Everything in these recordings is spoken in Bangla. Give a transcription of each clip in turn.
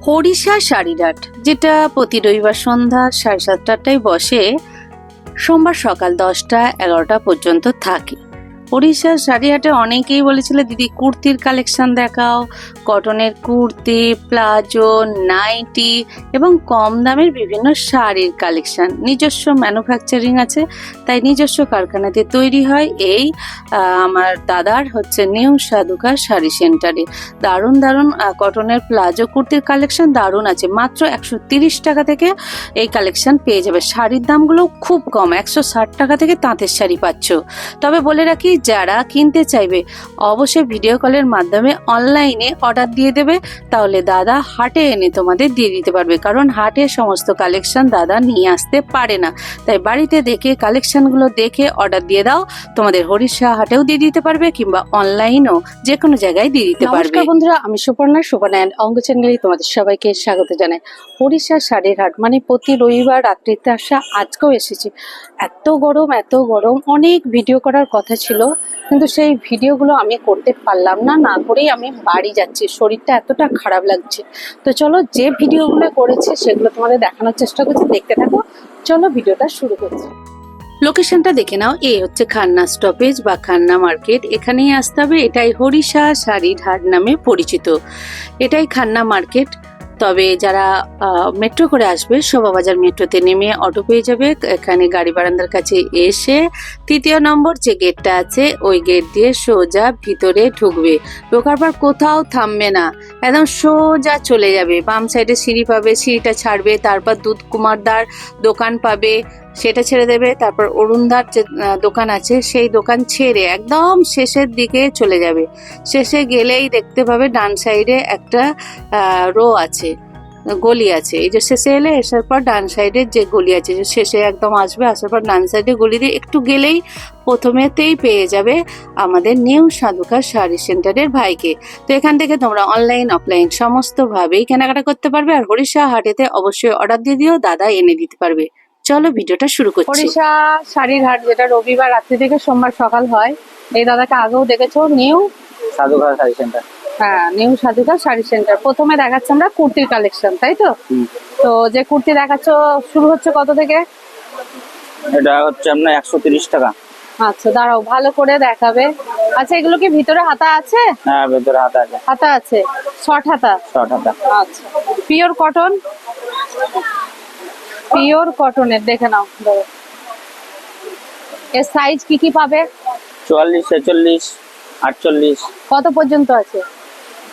হরিষা শাড়ির হাট, যেটা প্রতি রবিবার সন্ধ্যা 7:30টায় বসে, সোমবার সকাল 10টা-11টা পর্যন্ত থাকে। হরিষা শাড়ি হাটে অনেকেই বলেছিল দিদি কুর্তির কালেকশন দেখাও, কটনের কুর্তি, প্লাজো, নাইটি এবং কম দামের বিভিন্ন শাড়ির কালেকশন। নিজস্ব ম্যানুফ্যাকচারিং আছে, তাই নিজস্ব কারখানাতে তৈরি হয়। এই আমার দাদার হচ্ছে নিউ সাধুকা শাড়ি সেন্টারে দারুণ দারুণ কটনের প্লাজো কুর্তির কালেকশন দারুণ আছে। মাত্র 130 টাকা থেকে এই কালেকশন পেয়ে যাবে। শাড়ির দামগুলো খুব কম, 160 টাকা থেকে তাঁতের শাড়ি পাচ্ছ। তবে বলে রাখি, যারা কিনতে চাইবে অবশ্যই ভিডিও কলের মাধ্যমে অনলাইনে অর্ডার দিয়ে দেবে, তাহলে দাদা হাটে এনে তোমাদের দিয়ে দিতে পারবে। কারণ হাটে সমস্ত কালেকশন দাদা নিয়ে আসতে পারে না, তাই বাড়িতে দেখে কালেকশনগুলো দেখে অর্ডার দিয়ে দাও, তোমাদের হরিষা হাটেও দিয়ে দিতে পারবে কিংবা অনলাইনেও যে কোনো জায়গায় দিয়ে দিতে পারবে। নমস্কার বন্ধুরা, আমি সুপর্ণা অঙ্গ চ্যানেলে তোমাদের সবাইকে স্বাগত জানাই। হরিষা শাড়ির হাট মানে প্রতি রবিবার রাত্রিতে আসা, আজকেও এসেছি। এত গরম, অনেক ভিডিও করার কথা ছিল, কিন্তু সেই ভিডিওগুলো আমি করতে পারলাম না। না করেই আমি বাড়ি যাচ্ছি, শরীরটা এতটা খারাপ লাগছে। তো চলো, যে ভিডিওগুলো করেছে সেগুলো তোমাদের দেখানোর চেষ্টা করছি, দেখতে থাকো। চলো ভিডিওটা শুরু করছি। লোকেশনটা দেখে নাও, এই হচ্ছে খান্না স্টপেজ বা খান্না মার্কেট। এখানেই আসতে হবে। এটাই হরিষা শাড়ির হাট নামে পরিচিত, এটাই খান্না মার্কেট। তবে যারা মেট্রো করে আসবে, শোভাবাজার মেট্রোতে নেমে অটো পেয়ে যাবে। এখানে গাড়ি বারান্দার কাছে এসে 3 নম্বর যে গেটটা আছে, ওই গেট দিয়ে সোজা ভিতরে ঢুকবে। ঢোকার পর কোথাও থামবে না, একদম সোজা চলে যাবে। বাম সাইডে সিঁড়ি পাবে, সিঁড়িটা ছাড়বে, তারপর দুধ কুমারদার দোকান পাবে, সেটা ছেড়ে দেবে। তারপর অরুণদার যে দোকান আছে, সেই দোকান ছেড়ে একদম শেষের দিকে চলে যাবে। শেষে গেলেই দেখতে পাবে ডান সাইডে একটা রো আছে, গলি আছে। এই যে শেষে এলে, আসার পর ডান সাইডের যে গলি আছে, যে শেষে একদম আসবে, আসার পর ডান সাইডে গলি দিয়ে একটু গেলেই প্রথমেতেই পেয়ে যাবে আমাদের নিউ সাধুকা শাড়ি সেন্টারের ভাইকে। তো এখান থেকে তোমরা অনলাইন অফলাইন সমস্তভাবেই কেনাকাটা করতে পারবে। আর হরিষা হাটেতে অবশ্যই অর্ডার দিয়ে দিও, দাদা এনে দিতে পারবে। চলো ভিডিওটা শুরু করছি। হরিষা শাড়ির হাট, যেটা রবিবার রাত্রি থেকে সোমবার সকাল হয়। এই দাদাকে আগেও দেখেছো, নিউ সাধুকা শাড়ি সেন্টার। হ্যাঁ, নিউ সাধুকা শাড়ি সেন্টার। প্রথমে দেখাচ্ছি আমরা কুর্তির কালেকশন, তাই তো? তো যে কুর্তি দেখাচ্ছ শুরু হচ্ছে কত থেকে? এটা হচ্ছে আপনার 130 টাকা। আচ্ছা, দাঁড়াও, ভালো করে দেখাবে। আচ্ছা, এগুলো কি ভিতরে হাতা আছে? হ্যাঁ, ভেতরে হাতা আছে। হাতা আছে, শর্ট হাতা। শর্ট হাতা। আচ্ছা, পিওর কটন, পিওর কটনের। দেখে নাও, এর সাইজ কি কি পাবে? 44, 46, 48। কত পর্যন্ত আছে?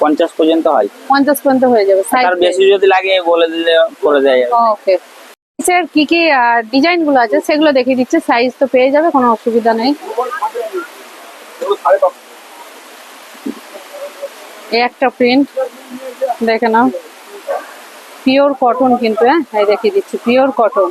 50 পর্যন্ত হয়। 50 পর্যন্ত হয়ে যাবে। তার বেশি যদি লাগে বলে দিলে করে দেয়। ওকে, এর কি কি ডিজাইন গুলো আছে সেগুলো দেখিয়ে দিচ্ছে। সাইজ তো পেয়ে যাবে, কোনো অসুবিধা নেই। এই একটা প্রিন্ট দেখে নাও, পিওর কটন কিন্তু। হ্যাঁ, দেখিয়ে দিচ্ছি, পিওর কটন।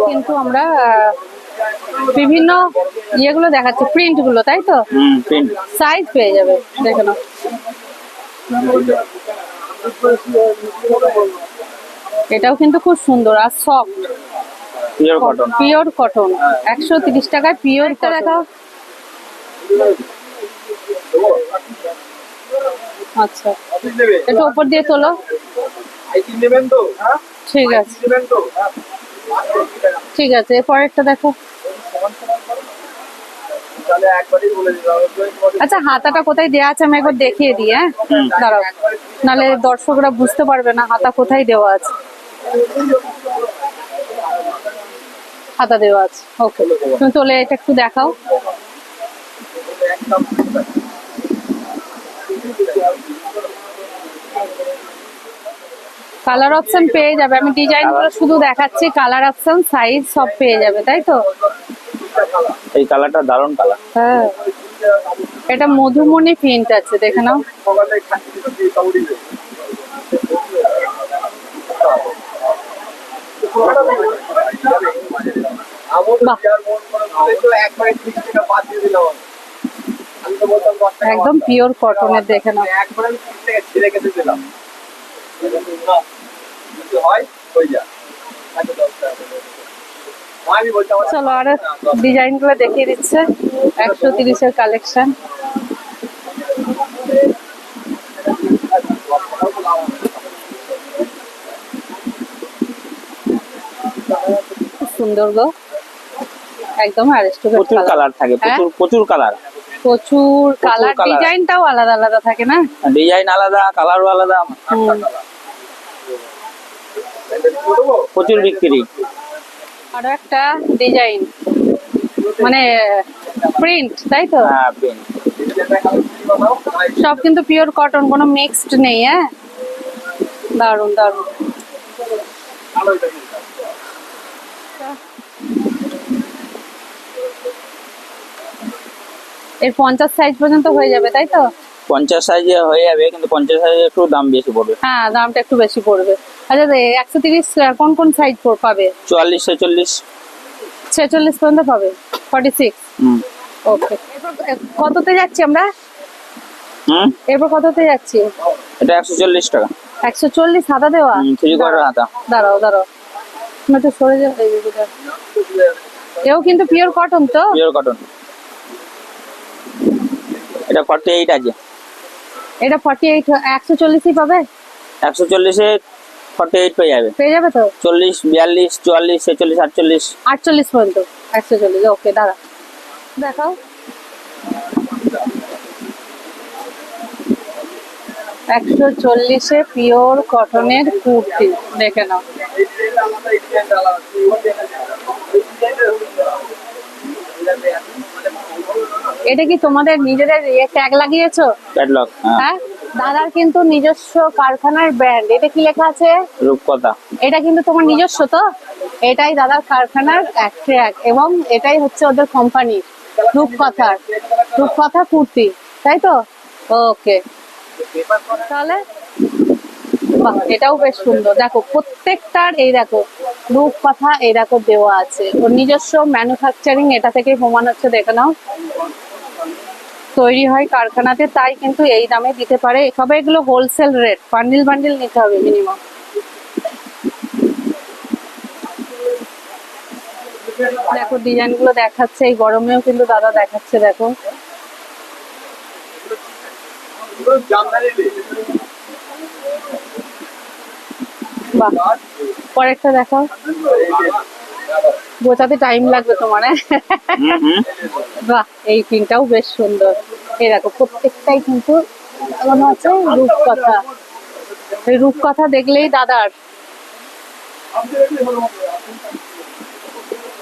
কিন্তু আমরা বিভিন্ন ইয়েগুলো দেখাচ্ছি, প্রিন্ট গুলো, তাই তো? সাইজ পেয়ে যাবে, দেখে নাও। এটাও কিন্তু খুব সুন্দর আর সফট, পিওর কটন। 130 টাকায় পিওর। দেখাও। আচ্ছা, এটা উপর দিয়ে তোলো। ঠিক আছে, ঠিক আছে। এরপর একটা দেখো। আচ্ছা, হাতাটা কোথায় দেওয়া আছে আমি একবার দেখিয়ে দিই। হ্যাঁ, দাঁড়াও, নাহলে দর্শকরা বুঝতে পারবে না হাতা কোথায় দেওয়া আছে। হাতা দেওয়া আছে, ওকে। তুমি তোলে এটা একটু দেখাও। কালার অপশন পেয়ে যাবে, আমি ডিজাইন গুলো শুধু দেখাচ্ছি। কালার অপশন, সাইজ সব পেয়ে যাবে, তাই তো? এই কালারটা দারুণ কালার। হ্যাঁ, এটা মধুমণি প্রিন্ট আছে, দেখে নাও। একদম পিওর কটনের, দেখে নাও। চলো আর ডিজাইন গুলো দেখিয়ে দিচ্ছে, 130-এর কালেকশন। সুন্দর গো, একদম অ্যারিস্টোক্র্যাট প্রচুর কালার থাকে, প্রচুর কালার, প্রচুর কালার, colour। ডিজাইনটাও আলাদা আলাদা থাকে না? ডিজাইন আলাদা, কালারও আলাদা, প্রচুর বিক্রি। আরো একটা ডিজাইন, মানে প্রিন্ট, তাই তো? হ্যাঁ, print। সব কিন্তু পিওর কটন, কোনো মিক্সড নেই। হ্যাঁ, দারুন দারুন। এর 50 সাইজ পর্যন্ত হয়ে যাবে, তাই তো? 50 সাইজে হয়ে যাবে, কিন্তু 50 সাইজে একটু দাম বেশি পড়বে। হ্যাঁ, দামটা একটু বেশি পড়বে। আচ্ছা, 130 কোন কোন সাইজ পাবে? 44, 46। 46 পর্যন্ত পাবে, 46। ওকে, কততে যাচ্ছি আমরা? এরপর কততে যাচ্ছি? এটা 140 টাকা। 140 হাতা দেওয়া? 3 কোয়ার্টার হাতা। দাঁড়াও দাঁড়াও, তুমি একটু সরে যাও। এও কিন্তু পিওর কটন তো? Pure cotton. এটা 48 আছে। এটা 48, 140ই পাবে? 140-এ 48 পেয়ে যাবে। পেয়ে যাবে তো? 40, 42, 44, 46, 48। 48 পর্যন্ত 140। ওকে, দাঁড়া, দেখাও। 140-এ পিওর কটনের কুর্তি, দেখে নাও। এটা কি তোমাদের নিজেদের ট্যাগ লাগিয়েছো? ক্যাটালগ। হ্যাঁ, দাদার কিন্তু নিজস্ব কারখানার ব্র্যান্ড। এটা কি লেখা আছে? রূপকথা। এটা কিন্তু তোমার নিজস্ব তো? এটাই দাদার কারখানার এক ট্র্যাক, এবং এটাই হচ্ছে ওদের কোম্পানি, রূপকথা কুর্তি, তাই তো? ওকে, তাহলে বাহ, এটাও বেশ সুন্দর। দেখো প্রত্যেকটার, এই দেখো রূপকথা, এই দেখো দেওয়া আছে, ওর নিজস্ব ম্যানুফ্যাকচারিং এটা থেকেই প্রমাণ হচ্ছে। দেখে নাও, তৈরি হয় কারখানাতে, তাই কিন্তু এই দামে দিতে পারে। তবে এগুলো হোলসেল রেট, বান্ডিল বান্ডিল নিতে হবে মিনিমাম। দেখো ডিজাইন গুলো দেখাচ্ছে, এই গরমেও কিন্তু দাদা দেখাচ্ছে। দেখো, বাহ, পরেরটা দেখাও। গোছাতে টাইম লাগবে তোমার। বাহ, এই পিনটাও বেশ সুন্দর। এই দেখো প্রত্যেকটাই কিন্তু মনে হচ্ছে রূপকথা। এই রূপকথা দেখলেই দাদার।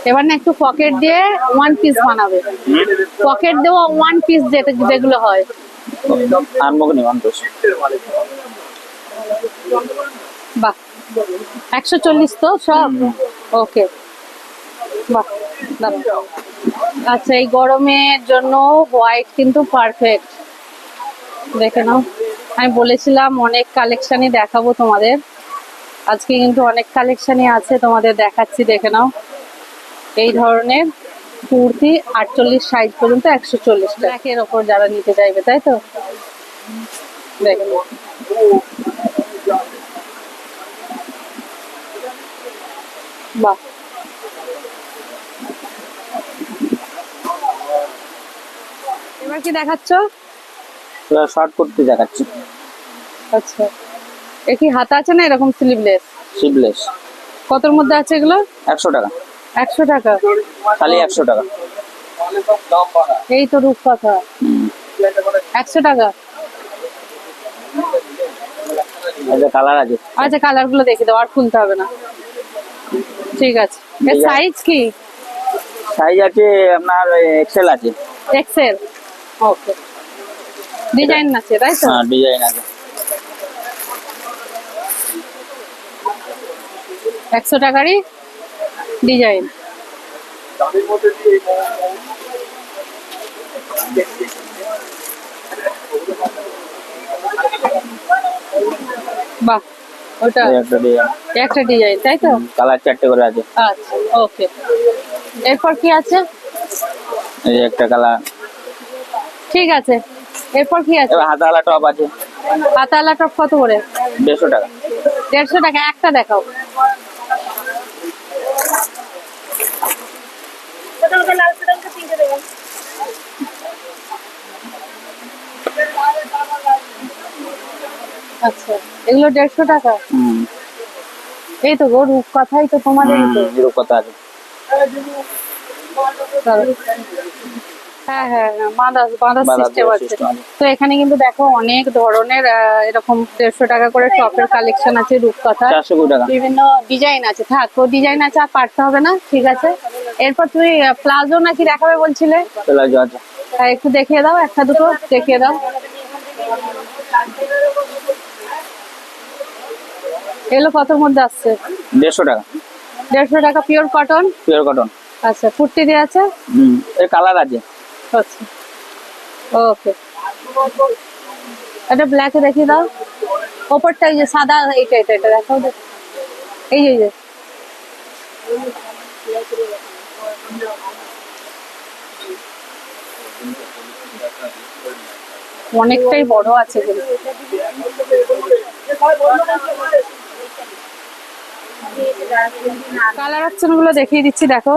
এবার না একটু পকেট দিয়ে ওয়ান পিস বানাবে, পকেট দেওয়া ওয়ান পিস যেগুলো হয়। বাহ, 140 তো সব? ওকে, বাহ, দারুণ। আচ্ছা, এই গরমের জন্য হোয়াইট কিন্তু পারফেক্ট। দেখে নাও, আমি বলেছিলাম অনেক কালেকশনই দেখাবো তোমাদের, আজকে কিন্তু অনেক কালেকশনই আছে, তোমাদের দেখাচ্ছি। দেখে নাও, এই ধরনের কুর্তি 48 সাইজ পর্যন্ত 140 টাকা। এর ওপর যারা নিতে চাইবে, তাই তো? দেখে নাও, বাহ, এবার কি দেখাচ্ছ? শর্ট কুর্তি দেখাচ্ছি। আচ্ছা, এ কি হাতা আছে না এরকম স্লিভলেস? স্লিভলেস। কতর মধ্যে আছে এগুলো? 100 টাকা। 100 টাকা খালি 100 টাকা। এই তো রূপকথা, 100 টাকা। এটা কালার আছে। আচ্ছা, কালার গুলো দেখে দাও, আর খুলতে হবে না। ঠিক আছে, এর সাইজ কি? সাইজ আছে আপনার এক্সেল আছে। এক্সেল, ওকে। ডিজাইন আছে, তাই তো? হ্যাঁ, ডিজাইন আছে। 100 টাকারই ডিজাইন। বাহ, ওটা একটা ডিজাইন, তাই তো? কালার 4টে করে আছে। আচ্ছা, ওকে। এরপর কি আছে? এই একটা কালার, ঠিক আছে, এরপর কি আছে? এবার হাতাওয়ালা টপ আছে পাতালা টপ কত করে? 150 টাকা। 150 টাকা। একটা দেখাও। আচ্ছা, এগুলো 150 টাকা। এই তো গো রূপকথাই তো তোমাদের তো। এরকম কথা আছে। হ্যাঁ হ্যাঁ হ্যাঁ, বাঁধাস বাঁধা সিস্টেম দেওয়ার আছে। system আছে। তো এখানে কিন্তু দেখো অনেক ধরনের এরকম 150 টাকা করে টপের কালেকশন আছে রূপকথা। 420 টাকা। বিভিন্ন ডিজাইন আছে। থাক, ও ডিজাইন আছে আর পারতে হবে না, ঠিক আছে। এরপর তুমি প্লাজো নাকি দেখাবে বলছিলে? প্লাজো আছে। হ্যাঁ, একটু দেখিয়ে দাও, একটা দুটো দেখিয়ে দাও। এগুলো কতর মধ্যে আসছে? 150 টাকা। 150 টাকা পিওর কটন। Pure cotton. আচ্ছা, কুর্তি দিয়ে আছে। এর কালার আছে। আচ্ছা, ওকে। এটা ব্ল্যাকে দেখিয়ে দাও। ওপরটা এই যে সাদা, এটা দেখাও। এই যে, এই যে অনেকটাই বড় আছে কিন্তু। কালার অপশন গুলো দেখিয়ে দিচ্ছি, দেখো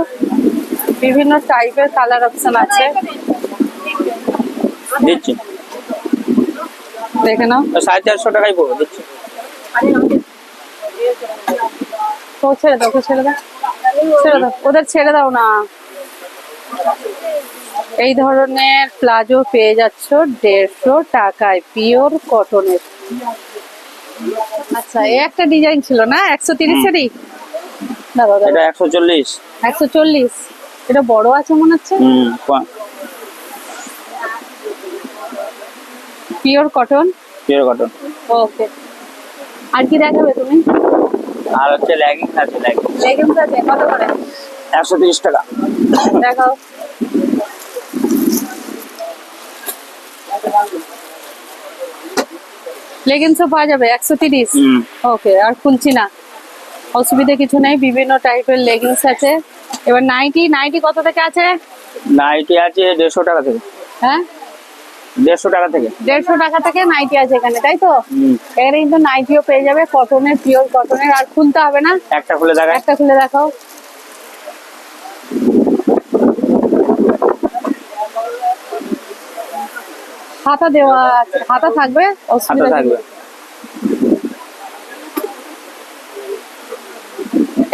বিভিন্ন টাইপের কালার অপশন আছে, দিচ্ছি। দেখে নাও। 450 টাকাই পড়বে, দিচ্ছি। তো ছেড়ে দাও, ওকে ছেড়ে দাও, ছেড়ে দাও, ওদের ছেড়ে দাও না। এই ধরনের প্লাজো পেয়ে যাচ্ছ 150 টাকায়, পিওর কটনের। আচ্ছা, এই একটা ডিজাইন ছিল না 130-এরই? দাঁড়াও এটা দাঁড়াও, 140। 140। এটা বড় আছে মনে হচ্ছে। Pure cotton. Pure cotton. Okay. আর কি দেখাবে তুমি? আর হচ্ছে লেগিংস আছে। লেগিংস আছে কত করে? 130 টাকা। দেখাও। লেগিংসও পাওয়া যাবে 130। ওকে, আর খুলছি না, অসুবিধা কিছু নেই। বিভিন্ন টাইপের লেগিংস আছে। এবার নাইটি কত থেকে আছে? নাইটি আছে 150 টাকা থেকে। হ্যাঁ, 150 টাকা থেকে। 150 টাকা থেকে নাইটি আছে এখানে, তাই তো? এখানে কিন্তু নাইটিও পেয়ে যাবে কটনের, পিওর কটনের। আর খুলতে হবে না। একটা খুলে দেখায়। একটা খুলে দেখাও। হাতা দেওয়া আছে, হাতা থাকবে, অসুবিধা হাতা থাকবে। নেই।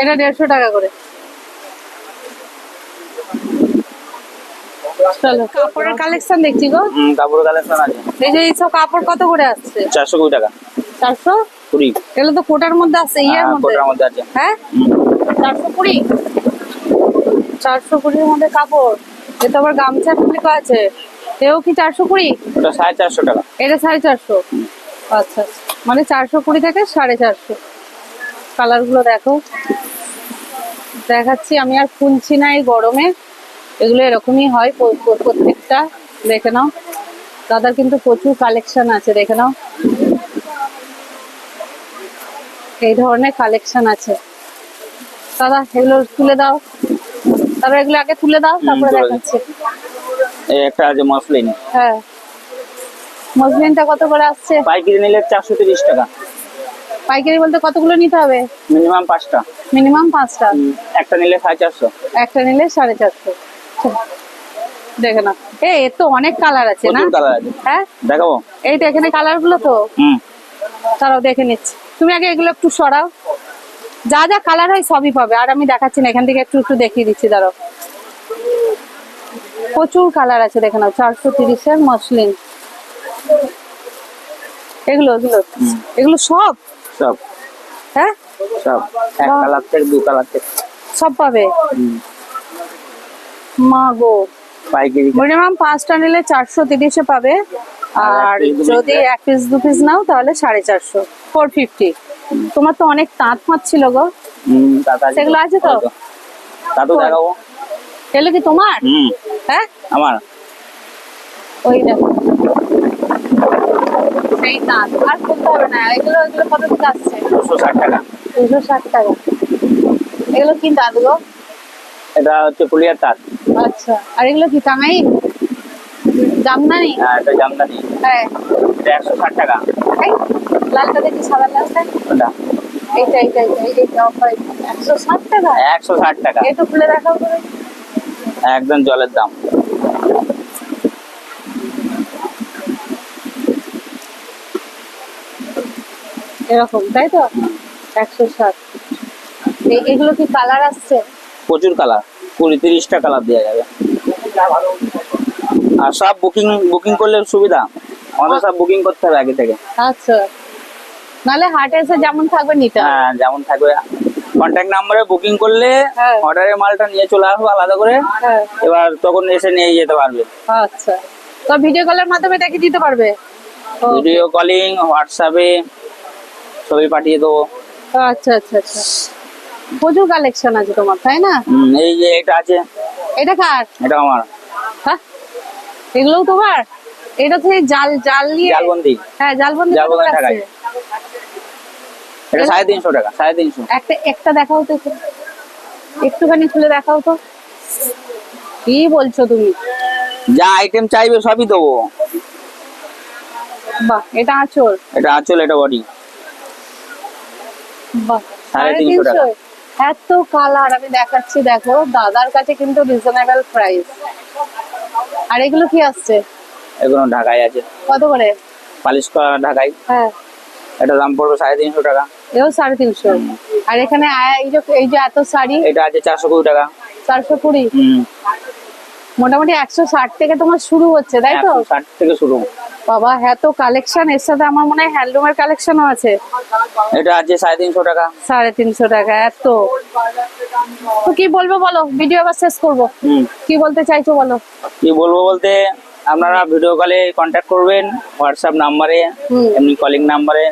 এটা 150 টাকা করে। চলো, কাপড়ের কালেকশন দেখছি গো। কাপড় কালেকশন আছে। এই যে এইসব কাপড় কত করে আসছে? 420 টাকা। 420। এগুলো তো কোটার মধ্যে আছে, ইয়ার মধ্যে। কোটার মধ্যে আছে। হ্যাঁ, 420। 420-এর মধ্যে কাপড়। এ তো আবার গামছা লেখা আছে। এও কি 420? ওটা 450 টাকা। এটা 450। আচ্ছা, মানে 420 থেকে 450। কালার গুলো দেখো, দেখাচ্ছি। আমি আর খুলছি না এই গরমে। এগুলো এরকমই হয় প্রত্যেকটা। দেখে নাও, দাদার কিন্তু প্রচুর কালেকশন আছে, দেখে নাও। এই ধরনের কালেকশন আছে। দাদা এগুলো তুলে দাও, তারপর এগুলো আগে তুলে দাও, তারপরে তুলে দিই। দেখাচ্ছি। এই একটা আছে মসলিন। হ্যাঁ, মসলিনটা কত করে আসছে? পাইকারি নিলে 430 টাকা। পাইকারি বলতে কতগুলো নিতে হবে? মিনিমাম 5টা। মিনিমাম 5টা। একটা নিলে 450। একটা নিলে 450। দেখে না, এর তো অনেক কালার আছে না? প্রচুর কালার আছে। হ্যাঁ, দেখাবো? এই তো এখানে কালার গুলো তো। তারাও দেখে নিচ্ছি। তুমি আগে এগুলো একটু সরাও, যা যা কালার হয় সবই পাবে। আর আমি দেখাচ্ছি না, এখান থেকে একটু একটু দেখিয়ে দিচ্ছি, দাঁড়াও। প্রচুর কালার আছে, দেখে নাও। 430-এর মসলিন। এগুলো এগুলো এগুলো সব সব। হ্যাঁ, সব এক কালার থেকে 2 কালার থেকে সব পাবে। মা গো, পাইকারি। মিনিমাম 5টা নিলে 430-এ পাবে। আর যদি 1 পিস 2 পিস নাও তাহলে 450, 450। তোমার তো অনেক তাঁত ফাঁত ছিল গো। সেগুলো আছে তো? তা তো দেখাবো। এগুলো কি তোমার? হ্যাঁ, আমার। ওই দেখো, সেই তাঁত। আর খুলতে হবে না। এগুলো এগুলো কত থেকে আসছে? 260 টাকা। 260 টাকা। এগুলো কি তাঁত গো? এটা হচ্ছে পুলিয়ার তাঁত। আচ্ছা, আর এগুলো কি টাঙ্গাইল? জামদানি? হ্যাঁ এটা জামদানি, হ্যাঁ। এটা 160 টাকা। এই, লালটা দেখি, সাদা লালটা। ওটা এইটা 160 টাকা। 160 টাকা, একটু খুলে দেখাও তো দেখি। একদম জলের দাম। এরকম তাই তো, 160। এগুলো কি কালার আসছে? প্রচুর কালার, 20-30টা কালার দেওয়া যাবে। আর সব বুকিং করলে সুবিধা, আমাদের সব বুকিং করতে হবে আগে থেকে। আচ্ছা, নালে হাটে এসে যেমন থাকবে নিতে হবে। হ্যাঁ যেমন থাকবে, কন্ট্যাক্ট নাম্বারে বুকিং করলে হ্যাঁ। অর্ডারের মালটা নিয়ে চলে আসবো আলাদা করে, হ্যাঁ। এবার তখন এসে নিয়ে যেতে পারবে। আচ্ছা, তো ভিডিও কলের মাধ্যমে দেখে দিতে পারবে? ও, ভিডিও কলিং, হোয়াটসঅ্যাপে ছবি পাঠিয়ে দেবো। আচ্ছা আচ্ছা আচ্ছা, প্রচুর কালেকশন আছে তোমার, তাই না? এই যে এটা আছে, এটা কার? এটা আমার হ্যাঁ, এগুলোও তোমার? এটা তো এই জাল জাল দিয়ে, জালবন্দি। হ্যাঁ জালবন্দি কত জালবন্দি করে ঢাকাই। আছে? এটা 350 টাকা, 350। একটা একটা দেখাও তো একটু। একটুখানি খুলে দেখাও তো, কি বলছো তুমি? যা আইটেম চাইবে সবই দেবো। বাহ, এটা আঁচল। এটা আঁচল, এটা বডি। বাহ, 350 টাকা। 350। এত কালার আমি দেখাচ্ছি, দেখো দাদার কাছে কিন্তু রিজনেবল প্রাইস। আর এগুলো কি আসছে? এগুলো ঢাকায় আছে, কত করে? পালিশ করা ঢাকাই। হ্যাঁ, এটা দাম পড়বে 350 টাকা। এও 350। আর এখানে এই যে এত শাড়ি, এটা আছে 420 টাকা। 420। হুম, মোটামুটি 160 থেকে তোমার শুরু হচ্ছে, তাই তো? 160 থেকে শুরু। বাবা, এত কালেকশন, এর সাথে আমার মনে হয় হ্যান্ডলুমের কালেকশনও আছে। এটা আছে 350 টাকা। 350 টাকা, এত। তো কি বলবো বলো, ভিডিও আবার শেষ করবো। কি বলতে চাইছো বলো? কি বলবো বলতে, আপনারা ভিডিও কলে কন্ট্যাক্ট করবেন, হোয়াটসঅ্যাপ নাম্বারে, হুম। এমনি কলিং নাম্বারে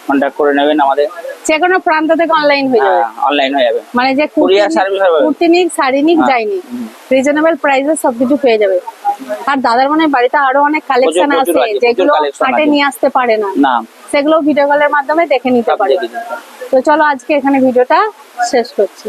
কন্ট্যাক্ট করে নেবেন আমাদের। যে কোনো প্রান্ত থেকে অনলাইন হয়ে যাবে, অনলাইন হয়ে যাবে, মানে যে কুরিয়ার সার্ভিস হবে। কুর্তি নিক, শাড়ি নিক, হ্যাঁ। যায়নি, রিজনেবল প্রাইসে সবকিছু পেয়ে যাবে। আর দাদার মনে হয় বাড়িতে আরো অনেক কালেকশন প্রচুর আছে, আছে, যেগুলো প্রচুর collection হাটে আছে। নিয়ে আসতে পারে না, না, সেগুলো ভিডিও কলের মাধ্যমে দেখে নিতে সব পারে। দেখে নিতে। তো চলো আজকে এখানে ভিডিওটা শেষ করছি।